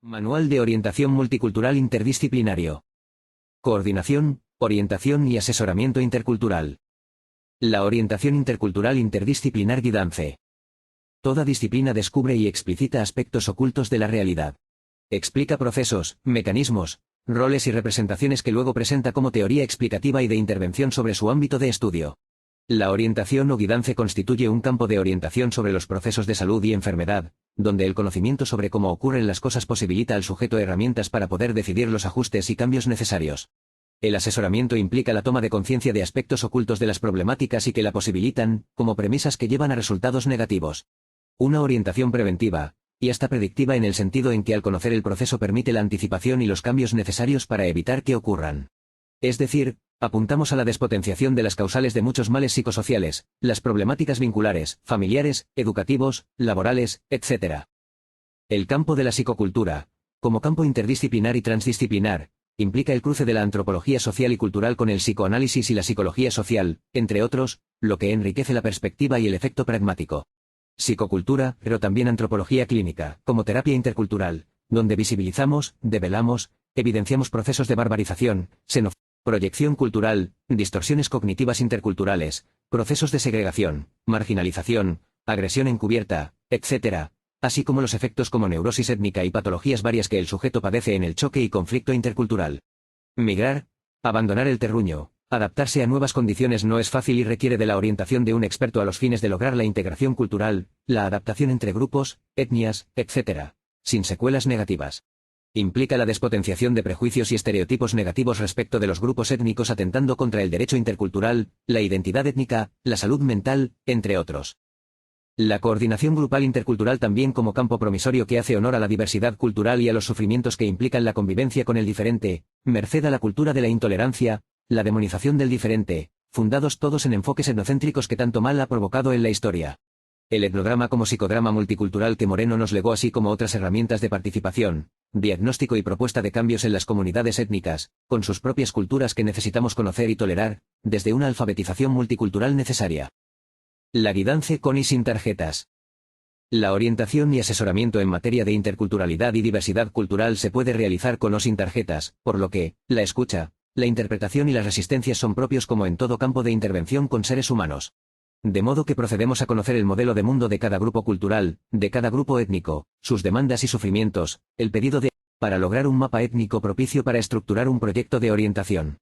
Manual de Orientación Multicultural Interdisciplinario. Coordinación, orientación y asesoramiento intercultural. La orientación intercultural interdisciplinar Guidance. Toda disciplina descubre y explicita aspectos ocultos de la realidad. Explica procesos, mecanismos, roles y representaciones que luego presenta como teoría explicativa y de intervención sobre su ámbito de estudio. La orientación o guidance constituye un campo de orientación sobre los procesos de salud y enfermedad, donde el conocimiento sobre cómo ocurren las cosas posibilita al sujeto herramientas para poder decidir los ajustes y cambios necesarios. El asesoramiento implica la toma de conciencia de aspectos ocultos de las problemáticas y que la posibilitan, como premisas que llevan a resultados negativos. Una orientación preventiva, y hasta predictiva en el sentido en que al conocer el proceso permite la anticipación y los cambios necesarios para evitar que ocurran. Es decir, apuntamos a la despotenciación de las causales de muchos males psicosociales, las problemáticas vinculares, familiares, educativos, laborales, etc. El campo de la psicocultura, como campo interdisciplinar y transdisciplinar, implica el cruce de la antropología social y cultural con el psicoanálisis y la psicología social, entre otros, lo que enriquece la perspectiva y el efecto pragmático. Psicocultura, pero también antropología clínica, como terapia intercultural, donde visibilizamos, develamos, evidenciamos procesos de barbarización, xenofobia, proyección cultural, distorsiones cognitivas interculturales, procesos de segregación, marginalización, agresión encubierta, etc., así como los efectos como neurosis étnica y patologías varias que el sujeto padece en el choque y conflicto intercultural. Migrar, abandonar el terruño, adaptarse a nuevas condiciones no es fácil y requiere de la orientación de un experto a los fines de lograr la integración cultural, la adaptación entre grupos, etnias, etc., sin secuelas negativas. Implica la despotenciación de prejuicios y estereotipos negativos respecto de los grupos étnicos atentando contra el derecho intercultural, la identidad étnica, la salud mental, entre otros. La coordinación grupal intercultural también como campo promisorio que hace honor a la diversidad cultural y a los sufrimientos que implican la convivencia con el diferente, merced a la cultura de la intolerancia, la demonización del diferente, fundados todos en enfoques etnocéntricos que tanto mal ha provocado en la historia. El etnodrama como psicodrama multicultural que Moreno nos legó así como otras herramientas de participación, diagnóstico y propuesta de cambios en las comunidades étnicas, con sus propias culturas que necesitamos conocer y tolerar, desde una alfabetización multicultural necesaria. La guidance con y sin tarjetas. La orientación y asesoramiento en materia de interculturalidad y diversidad cultural se puede realizar con o sin tarjetas, por lo que, la escucha, la interpretación y las resistencias son propios como en todo campo de intervención con seres humanos. De modo que procedemos a conocer el modelo de mundo de cada grupo cultural, de cada grupo étnico, sus demandas y sufrimientos, el pedido de para lograr un mapa étnico propicio para estructurar un proyecto de orientación.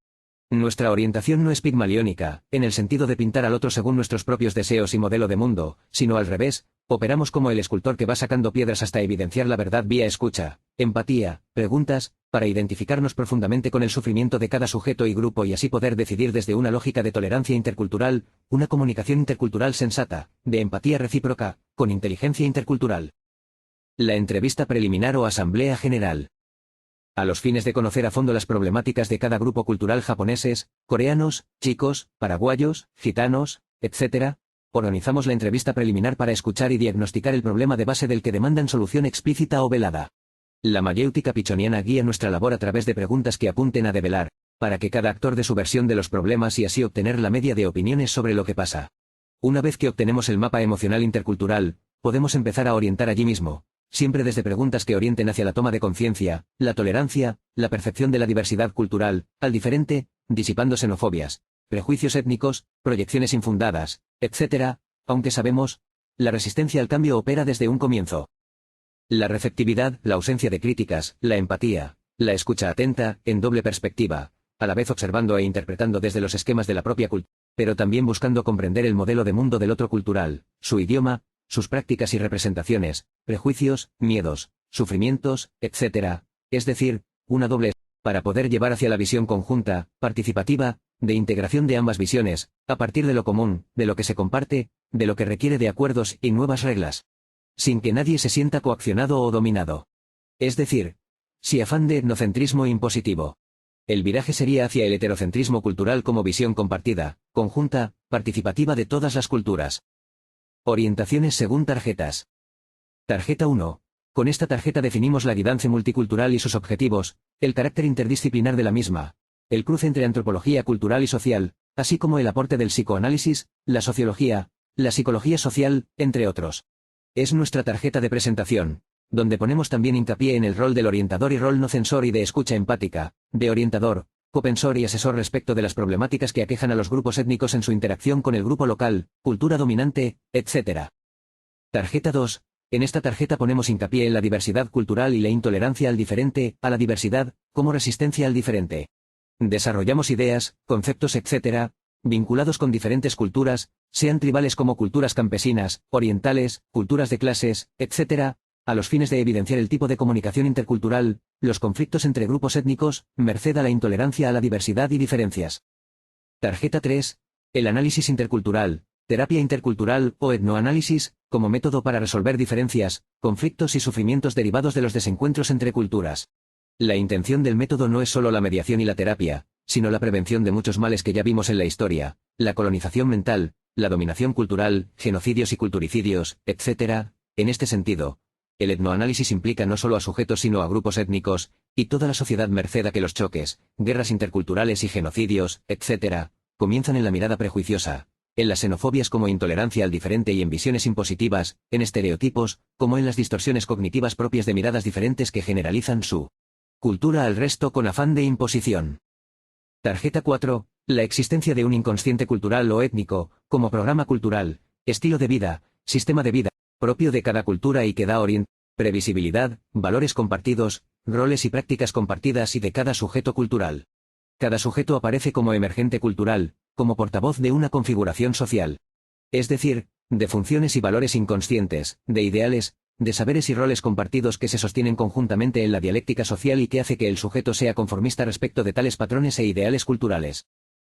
Nuestra orientación no es pigmaliónica, en el sentido de pintar al otro según nuestros propios deseos y modelo de mundo, sino al revés, operamos como el escultor que va sacando piedras hasta evidenciar la verdad vía escucha, empatía, preguntas, para identificarnos profundamente con el sufrimiento de cada sujeto y grupo y así poder decidir desde una lógica de tolerancia intercultural, una comunicación intercultural sensata, de empatía recíproca, con inteligencia intercultural. La entrevista preliminar o asamblea general. A los fines de conocer a fondo las problemáticas de cada grupo cultural japoneses, coreanos, chicos, paraguayos, gitanos, etc., organizamos la entrevista preliminar para escuchar y diagnosticar el problema de base del que demandan solución explícita o velada. La mayéutica pichoniana guía nuestra labor a través de preguntas que apunten a develar, para que cada actor dé su versión de los problemas y así obtener la media de opiniones sobre lo que pasa. Una vez que obtenemos el mapa emocional intercultural, podemos empezar a orientar allí mismo, siempre desde preguntas que orienten hacia la toma de conciencia, la tolerancia, la percepción de la diversidad cultural, al diferente, disipando xenofobias, prejuicios étnicos, proyecciones infundadas, etc., aunque sabemos, la resistencia al cambio opera desde un comienzo. La receptividad, la ausencia de críticas, la empatía, la escucha atenta, en doble perspectiva, a la vez observando e interpretando desde los esquemas de la propia cultura, pero también buscando comprender el modelo de mundo del otro cultural, su idioma, sus prácticas y representaciones, prejuicios, miedos, sufrimientos, etc., es decir, una doble para poder llevar hacia la visión conjunta, participativa, de integración de ambas visiones, a partir de lo común, de lo que se comparte, de lo que requiere de acuerdos y nuevas reglas, sin que nadie se sienta coaccionado o dominado. Es decir, sin afán de etnocentrismo impositivo. El viraje sería hacia el heterocentrismo cultural como visión compartida, conjunta, participativa de todas las culturas. Orientaciones según tarjetas. Tarjeta 1. Con esta tarjeta definimos la guidance multicultural y sus objetivos, el carácter interdisciplinar de la misma, el cruce entre antropología cultural y social, así como el aporte del psicoanálisis, la sociología, la psicología social, entre otros. Es nuestra tarjeta de presentación, donde ponemos también hincapié en el rol del orientador y rol no censor y de escucha empática, de orientador, copensor y asesor respecto de las problemáticas que aquejan a los grupos étnicos en su interacción con el grupo local, cultura dominante, etc. Tarjeta 2. En esta tarjeta ponemos hincapié en la diversidad cultural y la intolerancia al diferente, a la diversidad, como resistencia al diferente. Desarrollamos ideas, conceptos, etc., vinculados con diferentes culturas, sean tribales como culturas campesinas, orientales, culturas de clases, etc., a los fines de evidenciar el tipo de comunicación intercultural, los conflictos entre grupos étnicos, merced a la intolerancia a la diversidad y diferencias. Tarjeta 3. El análisis intercultural, terapia intercultural o etnoanálisis, como método para resolver diferencias, conflictos y sufrimientos derivados de los desencuentros entre culturas. La intención del método no es solo la mediación y la terapia, sino la prevención de muchos males que ya vimos en la historia, la colonización mental, la dominación cultural, genocidios y culturicidios, etc. En este sentido, el etnoanálisis implica no solo a sujetos sino a grupos étnicos, y toda la sociedad merced a que los choques, guerras interculturales y genocidios, etc., comienzan en la mirada prejuiciosa, en las xenofobias como intolerancia al diferente y en visiones impositivas, en estereotipos, como en las distorsiones cognitivas propias de miradas diferentes que generalizan su cultura al resto con afán de imposición. Tarjeta 4. La existencia de un inconsciente cultural o étnico, como programa cultural, estilo de vida, sistema de vida, propio de cada cultura y que da previsibilidad, valores compartidos, roles y prácticas compartidas y de cada sujeto cultural. Cada sujeto aparece como emergente cultural, como portavoz de una configuración social. Es decir, de funciones y valores inconscientes, de ideales, de saberes y roles compartidos que se sostienen conjuntamente en la dialéctica social y que hace que el sujeto sea conformista respecto de tales patrones e ideales culturales.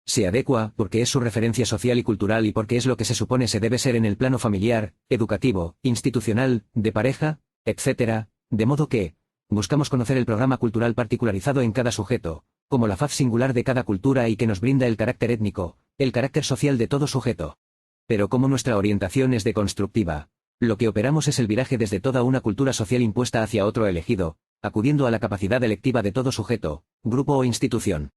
Se adecua porque es su referencia social y cultural y porque es lo que se supone se debe ser en el plano familiar, educativo, institucional, de pareja, etc., de modo que buscamos conocer el programa cultural particularizado en cada sujeto, como la faz singular de cada cultura y que nos brinda el carácter étnico, el carácter social de todo sujeto. Pero como nuestra orientación es deconstructiva, lo que operamos es el viraje desde toda una cultura social impuesta hacia otro elegido, acudiendo a la capacidad electiva de todo sujeto, grupo o institución.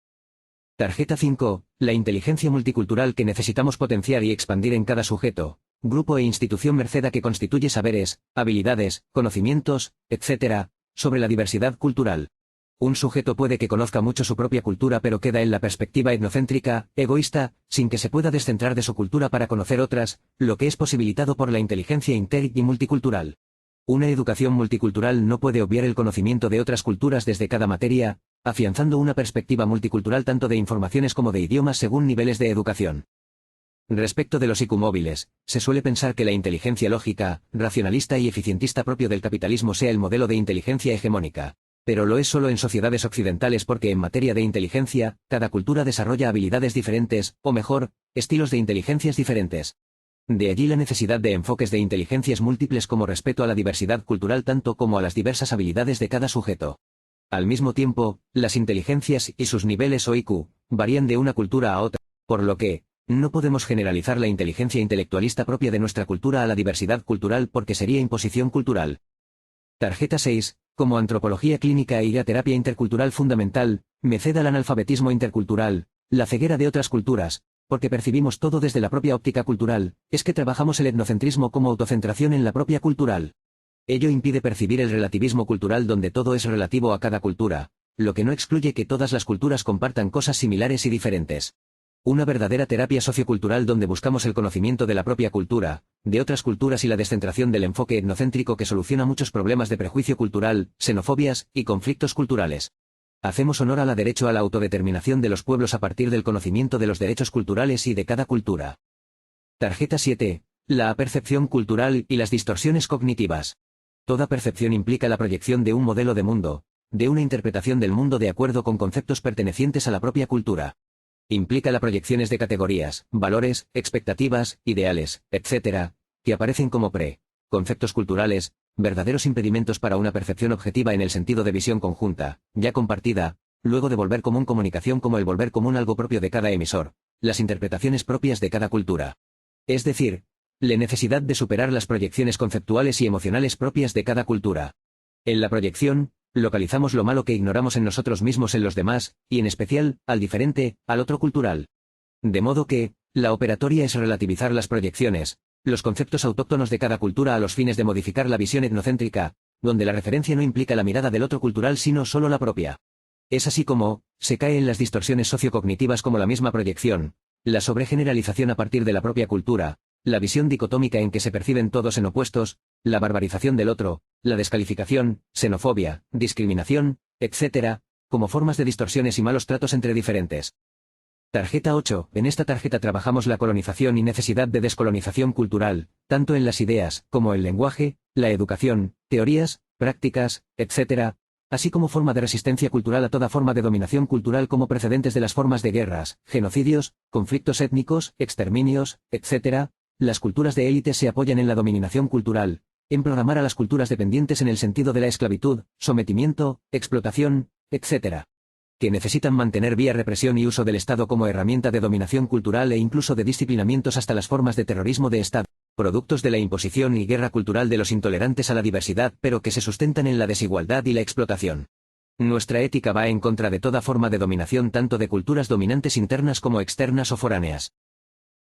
Tarjeta 5. La inteligencia multicultural que necesitamos potenciar y expandir en cada sujeto, grupo e institución merced a que constituye saberes, habilidades, conocimientos, etc., sobre la diversidad cultural. Un sujeto puede que conozca mucho su propia cultura pero queda en la perspectiva etnocéntrica, egoísta, sin que se pueda descentrar de su cultura para conocer otras, lo que es posibilitado por la inteligencia inter y multicultural. Una educación multicultural no puede obviar el conocimiento de otras culturas desde cada materia, afianzando una perspectiva multicultural tanto de informaciones como de idiomas según niveles de educación. Respecto de los IQ móviles, se suele pensar que la inteligencia lógica, racionalista y eficientista propio del capitalismo sea el modelo de inteligencia hegemónica. Pero lo es solo en sociedades occidentales porque en materia de inteligencia, cada cultura desarrolla habilidades diferentes, o mejor, estilos de inteligencias diferentes. De allí la necesidad de enfoques de inteligencias múltiples como respeto a la diversidad cultural tanto como a las diversas habilidades de cada sujeto. Al mismo tiempo, las inteligencias y sus niveles o IQ varían de una cultura a otra, por lo que no podemos generalizar la inteligencia intelectualista propia de nuestra cultura a la diversidad cultural porque sería imposición cultural. Tarjeta 6. Como antropología clínica y la terapia intercultural fundamental, me ceda el analfabetismo intercultural, la ceguera de otras culturas, porque percibimos todo desde la propia óptica cultural, es que trabajamos el etnocentrismo como autocentración en la propia cultural. Ello impide percibir el relativismo cultural donde todo es relativo a cada cultura, lo que no excluye que todas las culturas compartan cosas similares y diferentes. Una verdadera terapia sociocultural donde buscamos el conocimiento de la propia cultura, de otras culturas y la descentración del enfoque etnocéntrico que soluciona muchos problemas de prejuicio cultural, xenofobias y conflictos culturales. Hacemos honor al derecho a la autodeterminación de los pueblos a partir del conocimiento de los derechos culturales y de cada cultura. Tarjeta 7. La percepción cultural y las distorsiones cognitivas. Toda percepción implica la proyección de un modelo de mundo, de una interpretación del mundo de acuerdo con conceptos pertenecientes a la propia cultura. Implica las proyecciones de categorías, valores, expectativas, ideales, etc., que aparecen como conceptos culturales, verdaderos impedimentos para una percepción objetiva en el sentido de visión conjunta, ya compartida, luego de volver común comunicación como el volver común algo propio de cada emisor, las interpretaciones propias de cada cultura. Es decir, la necesidad de superar las proyecciones conceptuales y emocionales propias de cada cultura. En la proyección, localizamos lo malo que ignoramos en nosotros mismos en los demás, y en especial, al diferente, al otro cultural. De modo que, la operatoria es relativizar las proyecciones, los conceptos autóctonos de cada cultura a los fines de modificar la visión etnocéntrica, donde la referencia no implica la mirada del otro cultural sino solo la propia. Es así como, se cae en las distorsiones sociocognitivas como la misma proyección, la sobregeneralización a partir de la propia cultura, la visión dicotómica en que se perciben todos en opuestos, la barbarización del otro, la descalificación, xenofobia, discriminación, etc., como formas de distorsiones y malos tratos entre diferentes. Tarjeta 8. En esta tarjeta trabajamos la colonización y necesidad de descolonización cultural, tanto en las ideas, como el lenguaje, la educación, teorías, prácticas, etc., así como forma de resistencia cultural a toda forma de dominación cultural como precedentes de las formas de guerras, genocidios, conflictos étnicos, exterminios, etc. Las culturas de élite se apoyan en la dominación cultural, en programar a las culturas dependientes en el sentido de la esclavitud, sometimiento, explotación, etc., que necesitan mantener vía represión y uso del Estado como herramienta de dominación cultural e incluso de disciplinamientos hasta las formas de terrorismo de Estado, productos de la imposición y guerra cultural de los intolerantes a la diversidad pero que se sustentan en la desigualdad y la explotación. Nuestra ética va en contra de toda forma de dominación tanto de culturas dominantes internas como externas o foráneas.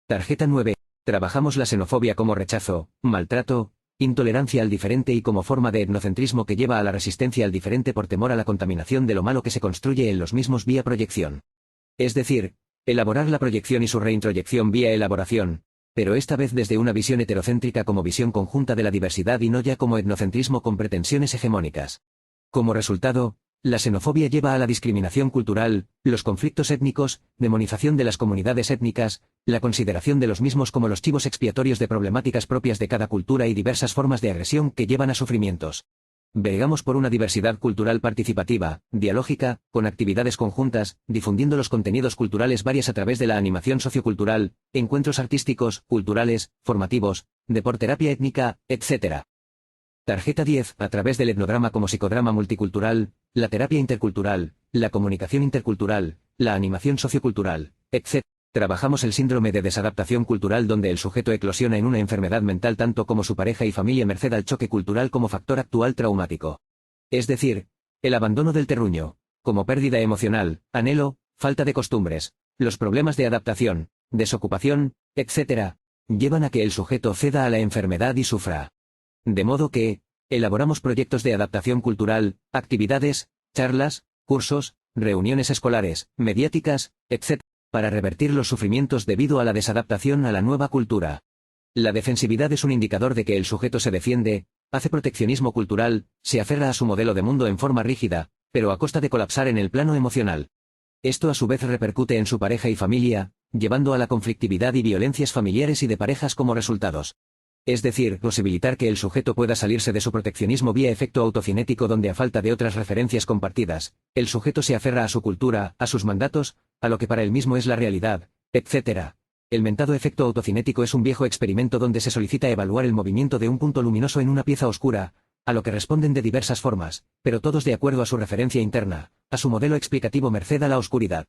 Tarjeta 9. Trabajamos la xenofobia como rechazo, maltrato, intolerancia al diferente y como forma de etnocentrismo que lleva a la resistencia al diferente por temor a la contaminación de lo malo que se construye en los mismos vía proyección. Es decir, elaborar la proyección y su reintroyección vía elaboración, pero esta vez desde una visión heterocéntrica como visión conjunta de la diversidad y no ya como etnocentrismo con pretensiones hegemónicas. Como resultado, la xenofobia lleva a la discriminación cultural, los conflictos étnicos, demonización de las comunidades étnicas, la consideración de los mismos como los chivos expiatorios de problemáticas propias de cada cultura y diversas formas de agresión que llevan a sufrimientos. Vegamos por una diversidad cultural participativa, dialógica, con actividades conjuntas, difundiendo los contenidos culturales varias a través de la animación sociocultural, encuentros artísticos, culturales, formativos, deporterapia étnica, etc. Tarjeta 10. A través del etnodrama como psicodrama multicultural, la terapia intercultural, la comunicación intercultural, la animación sociocultural, etc. Trabajamos el síndrome de desadaptación cultural donde el sujeto eclosiona en una enfermedad mental tanto como su pareja y familia merced al choque cultural como factor actual traumático. Es decir, el abandono del terruño, como pérdida emocional, anhelo, falta de costumbres, los problemas de adaptación, desocupación, etc., llevan a que el sujeto ceda a la enfermedad y sufra. De modo que, elaboramos proyectos de adaptación cultural, actividades, charlas, cursos, reuniones escolares, mediáticas, etc., para revertir los sufrimientos debido a la desadaptación a la nueva cultura. La defensividad es un indicador de que el sujeto se defiende, hace proteccionismo cultural, se aferra a su modelo de mundo en forma rígida, pero a costa de colapsar en el plano emocional. Esto a su vez repercute en su pareja y familia, llevando a la conflictividad y violencias familiares y de parejas como resultados. Es decir, posibilitar que el sujeto pueda salirse de su proteccionismo vía efecto autocinético donde a falta de otras referencias compartidas, el sujeto se aferra a su cultura, a sus mandatos, a lo que para él mismo es la realidad, etc. El mentado efecto autocinético es un viejo experimento donde se solicita evaluar el movimiento de un punto luminoso en una pieza oscura, a lo que responden de diversas formas, pero todos de acuerdo a su referencia interna, a su modelo explicativo merced a la oscuridad.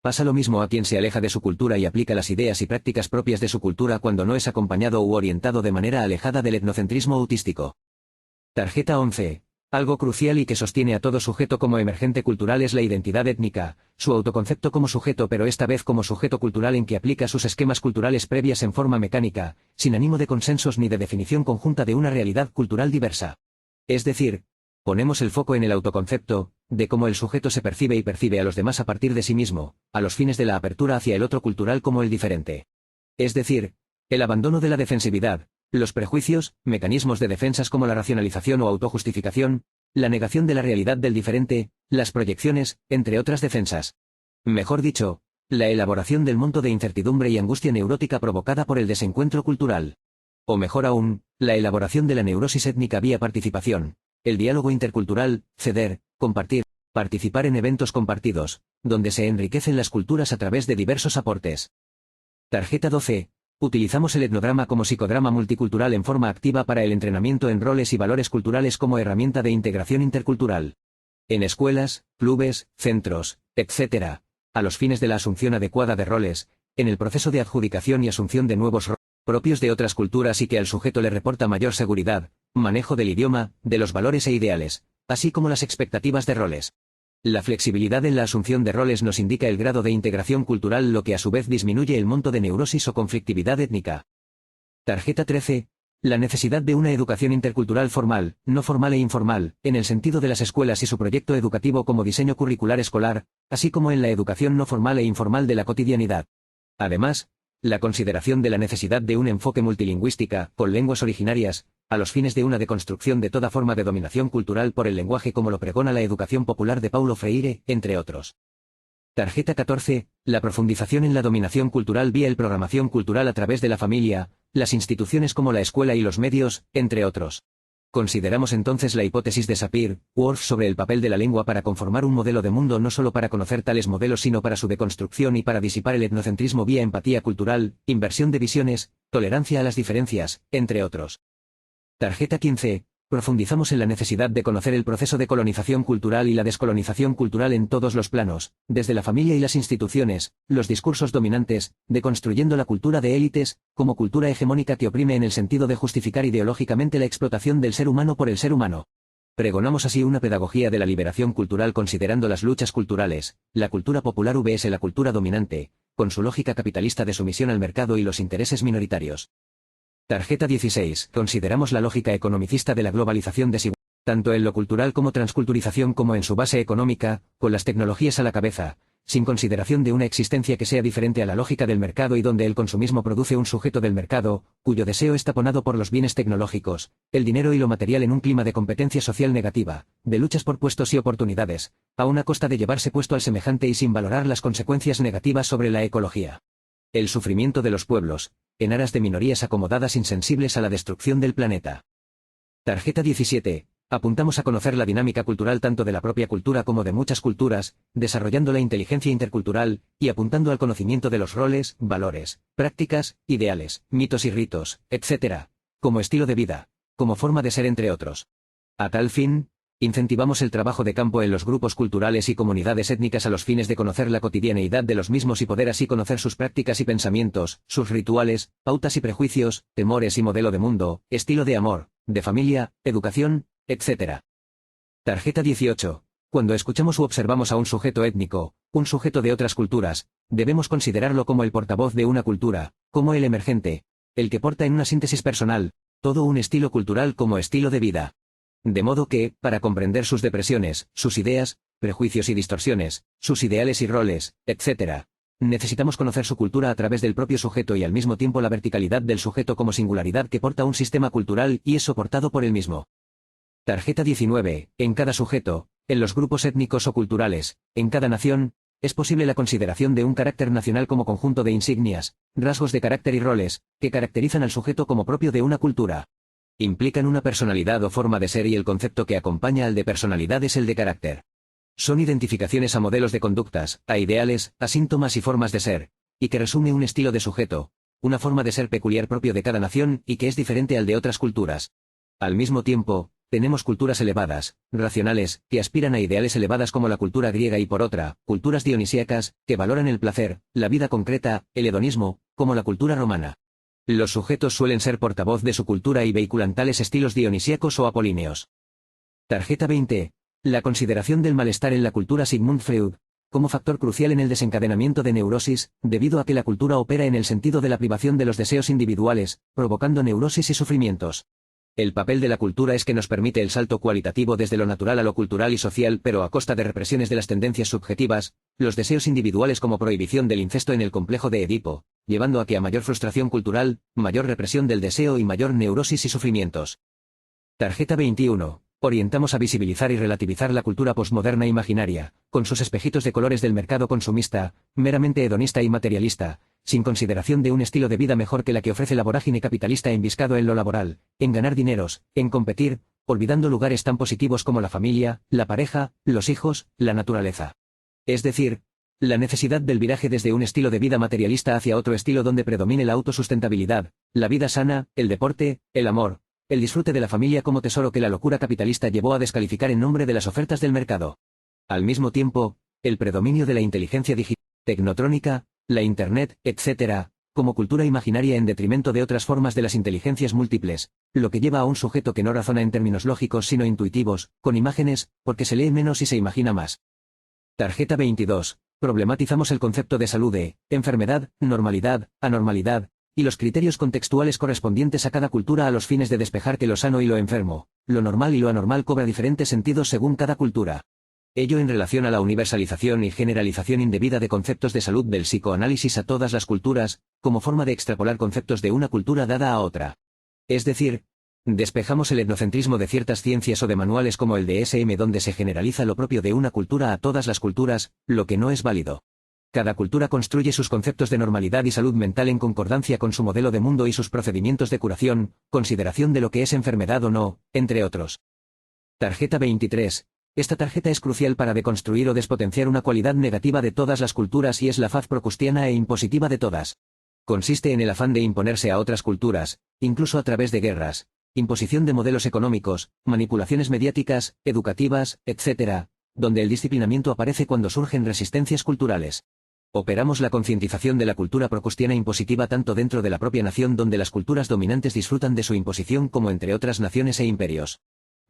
Pasa lo mismo a quien se aleja de su cultura y aplica las ideas y prácticas propias de su cultura cuando no es acompañado u orientado de manera alejada del etnocentrismo autístico. Tarjeta 11. Algo crucial y que sostiene a todo sujeto como emergente cultural es la identidad étnica, su autoconcepto como sujeto pero esta vez como sujeto cultural en que aplica sus esquemas culturales previas en forma mecánica, sin ánimo de consensos ni de definición conjunta de una realidad cultural diversa. Es decir, ponemos el foco en el autoconcepto, de cómo el sujeto se percibe y percibe a los demás a partir de sí mismo, a los fines de la apertura hacia el otro cultural como el diferente. Es decir, el abandono de la defensividad, los prejuicios, mecanismos de defensas como la racionalización o autojustificación, la negación de la realidad del diferente, las proyecciones, entre otras defensas. Mejor dicho, la elaboración del monto de incertidumbre y angustia neurótica provocada por el desencuentro cultural. O mejor aún, la elaboración de la neurosis étnica vía participación, el diálogo intercultural, ceder, compartir, participar en eventos compartidos, donde se enriquecen las culturas a través de diversos aportes. Tarjeta 12. Utilizamos el etnodrama como psicodrama multicultural en forma activa para el entrenamiento en roles y valores culturales como herramienta de integración intercultural. En escuelas, clubes, centros, etc., a los fines de la asunción adecuada de roles, en el proceso de adjudicación y asunción de nuevos roles propios de otras culturas y que al sujeto le reporta mayor seguridad, manejo del idioma, de los valores e ideales, así como las expectativas de roles. La flexibilidad en la asunción de roles nos indica el grado de integración cultural, lo que a su vez disminuye el monto de neurosis o conflictividad étnica. Tarjeta 13. La necesidad de una educación intercultural formal, no formal e informal, en el sentido de las escuelas y su proyecto educativo como diseño curricular escolar, así como en la educación no formal e informal de la cotidianidad. Además, la consideración de la necesidad de un enfoque multilingüística, con lenguas originarias, a los fines de una deconstrucción de toda forma de dominación cultural por el lenguaje como lo pregona la educación popular de Paulo Freire, entre otros. Tarjeta 14. La profundización en la dominación cultural vía el programación cultural a través de la familia, las instituciones como la escuela y los medios, entre otros. Consideramos entonces la hipótesis de Sapir-Whorf sobre el papel de la lengua para conformar un modelo de mundo no solo para conocer tales modelos sino para su deconstrucción y para disipar el etnocentrismo vía empatía cultural, inversión de visiones, tolerancia a las diferencias, entre otros. Tarjeta 15. Profundizamos en la necesidad de conocer el proceso de colonización cultural y la descolonización cultural en todos los planos, desde la familia y las instituciones, los discursos dominantes, deconstruyendo la cultura de élites, como cultura hegemónica que oprime en el sentido de justificar ideológicamente la explotación del ser humano por el ser humano. Pregonamos así una pedagogía de la liberación cultural considerando las luchas culturales, la cultura popular vs la cultura dominante, con su lógica capitalista de sumisión al mercado y los intereses minoritarios. Tarjeta 16. Consideramos la lógica economicista de la globalización desigual, tanto en lo cultural como transculturización como en su base económica, con las tecnologías a la cabeza, sin consideración de una existencia que sea diferente a la lógica del mercado y donde el consumismo produce un sujeto del mercado, cuyo deseo es taponado por los bienes tecnológicos, el dinero y lo material en un clima de competencia social negativa, de luchas por puestos y oportunidades, a una costa de llevarse puesto al semejante y sin valorar las consecuencias negativas sobre la ecología. El sufrimiento de los pueblos, en aras de minorías acomodadas insensibles a la destrucción del planeta. Tarjeta 17. Apuntamos a conocer la dinámica cultural tanto de la propia cultura como de muchas culturas, desarrollando la inteligencia intercultural, y apuntando al conocimiento de los roles, valores, prácticas, ideales, mitos y ritos, etc., como estilo de vida, como forma de ser entre otros. A tal fin, incentivamos el trabajo de campo en los grupos culturales y comunidades étnicas a los fines de conocer la cotidianeidad de los mismos y poder así conocer sus prácticas y pensamientos, sus rituales, pautas y prejuicios, temores y modelo de mundo, estilo de amor, de familia, educación, etc. Tarjeta 18. Cuando escuchamos u observamos a un sujeto étnico, un sujeto de otras culturas, debemos considerarlo como el portavoz de una cultura, como el emergente, el que porta en una síntesis personal, todo un estilo cultural como estilo de vida. De modo que, para comprender sus depresiones, sus ideas, prejuicios y distorsiones, sus ideales y roles, etc., necesitamos conocer su cultura a través del propio sujeto y al mismo tiempo la verticalidad del sujeto como singularidad que porta un sistema cultural y es soportado por él mismo. Tarjeta 19. En cada sujeto, en los grupos étnicos o culturales, en cada nación, es posible la consideración de un carácter nacional como conjunto de insignias, rasgos de carácter y roles, que caracterizan al sujeto como propio de una cultura. Implican una personalidad o forma de ser y el concepto que acompaña al de personalidad es el de carácter. Son identificaciones a modelos de conductas, a ideales, a síntomas y formas de ser, y que resume un estilo de sujeto, una forma de ser peculiar propio de cada nación y que es diferente al de otras culturas. Al mismo tiempo, tenemos culturas elevadas, racionales, que aspiran a ideales elevadas como la cultura griega y por otra, culturas dionisíacas, que valoran el placer, la vida concreta, el hedonismo, como la cultura romana. Los sujetos suelen ser portavoz de su cultura y vehiculan tales estilos dionisíacos o apolíneos. Tarjeta 20. La consideración del malestar en la cultura Sigmund Freud, como factor crucial en el desencadenamiento de neurosis, debido a que la cultura opera en el sentido de la privación de los deseos individuales, provocando neurosis y sufrimientos. El papel de la cultura es que nos permite el salto cualitativo desde lo natural a lo cultural y social pero a costa de represiones de las tendencias subjetivas, los deseos individuales como prohibición del incesto en el complejo de Edipo, llevando a que a mayor frustración cultural, mayor represión del deseo y mayor neurosis y sufrimientos. Tarjeta 21. Orientamos a visibilizar y relativizar la cultura posmoderna imaginaria, con sus espejitos de colores del mercado consumista, meramente hedonista y materialista, sin consideración de un estilo de vida mejor que la que ofrece la vorágine capitalista enviscado en lo laboral, en ganar dineros, en competir, olvidando lugares tan positivos como la familia, la pareja, los hijos, la naturaleza. Es decir, la necesidad del viraje desde un estilo de vida materialista hacia otro estilo donde predomine la autosustentabilidad, la vida sana, el deporte, el amor, el disfrute de la familia como tesoro que la locura capitalista llevó a descalificar en nombre de las ofertas del mercado. Al mismo tiempo, el predominio de la inteligencia digital, tecnotrónica, la Internet, etc., como cultura imaginaria en detrimento de otras formas de las inteligencias múltiples, lo que lleva a un sujeto que no razona en términos lógicos sino intuitivos, con imágenes, porque se lee menos y se imagina más. Tarjeta 22. Problematizamos el concepto de salud de enfermedad, normalidad, anormalidad, y los criterios contextuales correspondientes a cada cultura a los fines de despejar que lo sano y lo enfermo, lo normal y lo anormal cobra diferentes sentidos según cada cultura. Ello en relación a la universalización y generalización indebida de conceptos de salud del psicoanálisis a todas las culturas, como forma de extrapolar conceptos de una cultura dada a otra. Es decir, despejamos el etnocentrismo de ciertas ciencias o de manuales como el de SM donde se generaliza lo propio de una cultura a todas las culturas, lo que no es válido. Cada cultura construye sus conceptos de normalidad y salud mental en concordancia con su modelo de mundo y sus procedimientos de curación, consideración de lo que es enfermedad o no, entre otros. Tarjeta 23. Esta tarjeta es crucial para deconstruir o despotenciar una cualidad negativa de todas las culturas y es la faz procustiana e impositiva de todas. Consiste en el afán de imponerse a otras culturas, incluso a través de guerras, imposición de modelos económicos, manipulaciones mediáticas, educativas, etc., donde el disciplinamiento aparece cuando surgen resistencias culturales. Operamos la concientización de la cultura procustiana impositiva tanto dentro de la propia nación donde las culturas dominantes disfrutan de su imposición como entre otras naciones e imperios.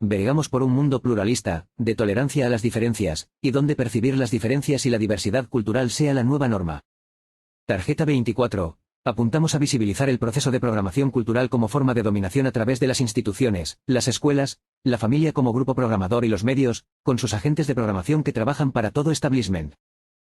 Bregamos por un mundo pluralista, de tolerancia a las diferencias, y donde percibir las diferencias y la diversidad cultural sea la nueva norma. Tarjeta 24. Apuntamos a visibilizar el proceso de programación cultural como forma de dominación a través de las instituciones, las escuelas, la familia como grupo programador y los medios, con sus agentes de programación que trabajan para todo establishment.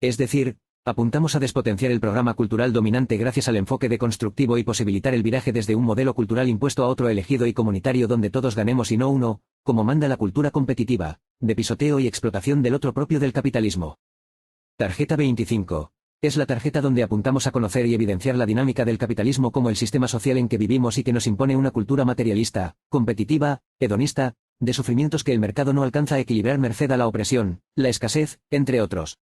Es decir, apuntamos a despotenciar el programa cultural dominante gracias al enfoque deconstructivo y posibilitar el viraje desde un modelo cultural impuesto a otro elegido y comunitario donde todos ganemos y no uno, como manda la cultura competitiva, de pisoteo y explotación del otro propio del capitalismo. Tarjeta 25. Es la tarjeta donde apuntamos a conocer y evidenciar la dinámica del capitalismo como el sistema social en que vivimos y que nos impone una cultura materialista, competitiva, hedonista, de sufrimientos que el mercado no alcanza a equilibrar merced a la opresión, la escasez, entre otros.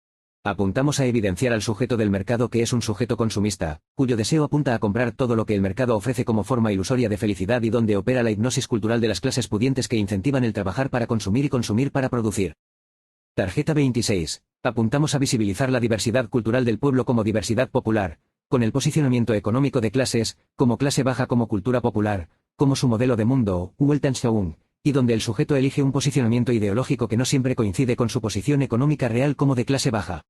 Apuntamos a evidenciar al sujeto del mercado que es un sujeto consumista, cuyo deseo apunta a comprar todo lo que el mercado ofrece como forma ilusoria de felicidad y donde opera la hipnosis cultural de las clases pudientes que incentivan el trabajar para consumir y consumir para producir. Tarjeta 26. Apuntamos a visibilizar la diversidad cultural del pueblo como diversidad popular, con el posicionamiento económico de clases, como clase baja como cultura popular, como su modelo de mundo, Weltanschauung, y donde el sujeto elige un posicionamiento ideológico que no siempre coincide con su posición económica real como de clase baja.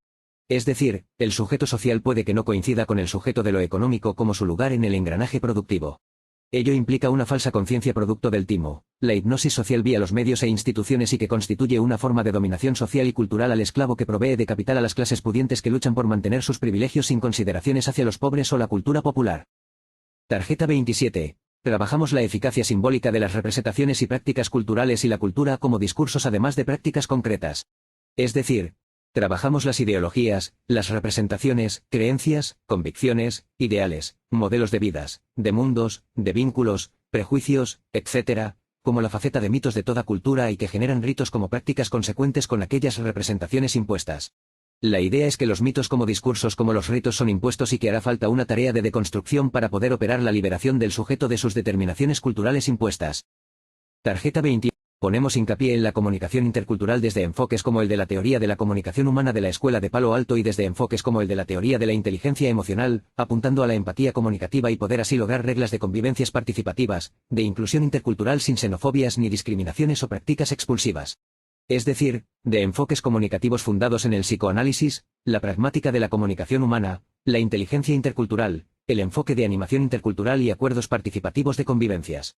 Es decir, el sujeto social puede que no coincida con el sujeto de lo económico como su lugar en el engranaje productivo. Ello implica una falsa conciencia producto del timo, la hipnosis social vía los medios e instituciones y que constituye una forma de dominación social y cultural al esclavo que provee de capital a las clases pudientes que luchan por mantener sus privilegios sin consideraciones hacia los pobres o la cultura popular. Tarjeta 27. Trabajamos la eficacia simbólica de las representaciones y prácticas culturales y la cultura como discursos además de prácticas concretas. Es decir, trabajamos las ideologías, las representaciones, creencias, convicciones, ideales, modelos de vidas, de mundos, de vínculos, prejuicios, etc., como la faceta de mitos de toda cultura y que generan ritos como prácticas consecuentes con aquellas representaciones impuestas. La idea es que los mitos como discursos como los ritos son impuestos y que hará falta una tarea de deconstrucción para poder operar la liberación del sujeto de sus determinaciones culturales impuestas. Tarjeta 20. Ponemos hincapié en la comunicación intercultural desde enfoques como el de la teoría de la comunicación humana de la Escuela de Palo Alto y desde enfoques como el de la teoría de la inteligencia emocional, apuntando a la empatía comunicativa y poder así lograr reglas de convivencias participativas, de inclusión intercultural sin xenofobias ni discriminaciones o prácticas expulsivas. Es decir, de enfoques comunicativos fundados en el psicoanálisis, la pragmática de la comunicación humana, la inteligencia intercultural, el enfoque de animación intercultural y acuerdos participativos de convivencias.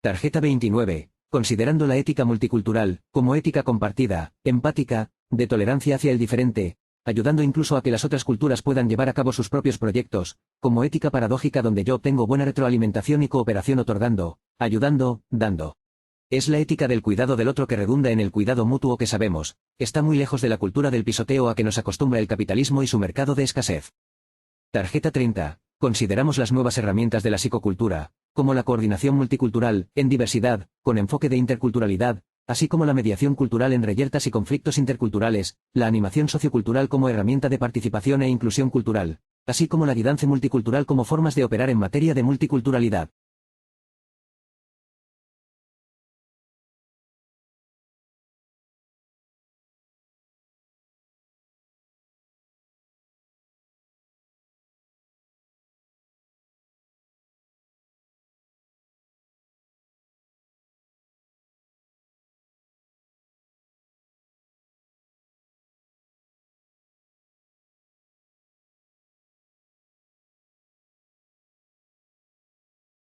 Tarjeta 29. Considerando la ética multicultural, como ética compartida, empática, de tolerancia hacia el diferente, ayudando incluso a que las otras culturas puedan llevar a cabo sus propios proyectos, como ética paradójica donde yo obtengo buena retroalimentación y cooperación otorgando, ayudando, dando. Es la ética del cuidado del otro que redunda en el cuidado mutuo que sabemos, está muy lejos de la cultura del pisoteo a que nos acostumbra el capitalismo y su mercado de escasez. Tarjeta 30. Consideramos las nuevas herramientas de la psicocultura, como la coordinación multicultural, en diversidad, con enfoque de interculturalidad, así como la mediación cultural en reyertas y conflictos interculturales, la animación sociocultural como herramienta de participación e inclusión cultural, así como la guidance multicultural como formas de operar en materia de multiculturalidad.